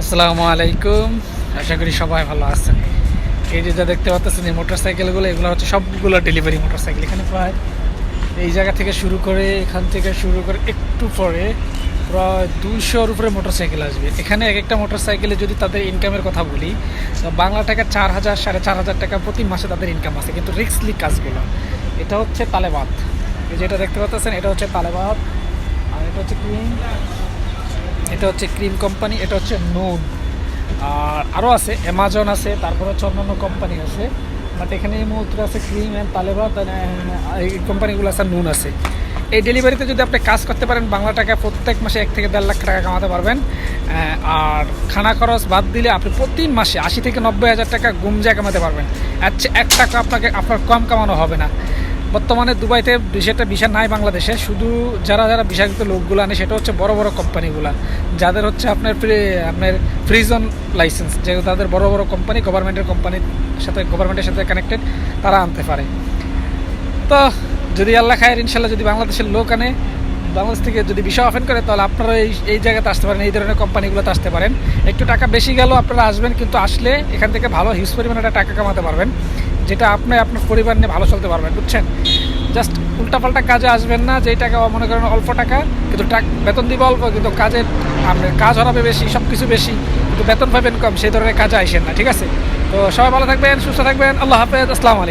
আসসালামু আলাইকুম। আশা করি সবাই ভালো আছেন। এই যে যা দেখতে পাচ্ছেন এই মোটরসাইকেলগুলো, এগুলো হচ্ছে সবগুলো ডেলিভারি মোটরসাইকেল। এখানে প্রায় এই জায়গা থেকে শুরু করে এখান থেকে শুরু করে একটু পরে প্রায় 200-র উপরে মোটরসাইকেল আসবে। এখানে এক একটা মোটরসাইকেলে যদি তাদের ইনকামের কথা বলি, তো বাংলা টাকা 4,000 4,500 টাকা প্রতি মাসে তাদের ইনকাম আছে, কিন্তু রিস্কলি কাজগুলো। এটা হচ্ছে তালেবাদ, এই যেটা দেখতে পাচ্ছেন এটা হচ্ছে তালেবাদ। আর এটা হচ্ছে ক্রিম, এটা হচ্ছে ক্রিম কোম্পানি, এটা হচ্ছে নুন। আর আরও আছে, অ্যামাজন আছে, তারপর হচ্ছে অন্যান্য কোম্পানি আছে। বাট এখানে এই মুহূর্তে আছে ক্রিম অ্যান্ড তালেবাদ, এই কোম্পানিগুলো আছে, নুন আছে। এই ডেলিভারিতে যদি আপনি কাজ করতে পারেন, বাংলা টাকা প্রত্যেক মাসে 1 থেকে 1.5 লাখ টাকা কামাতে পারবেন। আর খানা খরচ বাদ দিলে আপনি প্রতি মাসে 80 থেকে 90 হাজার টাকা গুমজায় কামাতে পারবেন। আচ্ছা, 1 টাকা আপনার কম কামানো হবে না। বর্তমানে দুবাইতে সেটা ভিসা নাই বাংলাদেশে, শুধু যারা যারা ভিসাকৃত লোকগুলো আনে সেটা হচ্ছে বড় বড় কোম্পানিগুলো, যাদের হচ্ছে আপনার ফ্রিজন লাইসেন্স, যেহেতু তাদের বড় বড় কোম্পানি, গভর্নমেন্টের সাথে কানেক্টেড, তারা আনতে পারে। তো যদি আল্লাহ খায়ের, ইনশাল্লাহ যদি বাংলাদেশের লোক আনে, বাংলাদেশ থেকে যদি ভিসা ওপেন করে, তাহলে আপনারা এই জায়গাতে আসতে পারেন, এই ধরনের কোম্পানিগুলোতে আসতে পারেন। একটু টাকা বেশি গেলেও আপনারা আসবেন, কিন্তু আসলে এখান থেকে ভালো হিউজ পরিমাণে টাকা কামাতে পারবেন, যেটা আপনি আপনার পরিবার নিয়ে ভালো চলতে পারবেন, বুঝছেন? জাস্ট উল্টাপাল্টা কাজে আসবেন না, যেই টাকা মনে করেন অল্প টাকা, কিন্তু বেতন দিবে অল্প, কিন্তু আপনার কাজ হবে বেশি, সব কিছু বেশি, কিন্তু বেতন পাবেন কম, সেই ধরনের কাজে আসেন না, ঠিক আছে? তো সবাই ভালো থাকবেন, সুস্থ থাকবেন, আল্লাহ হাফেজ, আসসালামু আলাইকুম।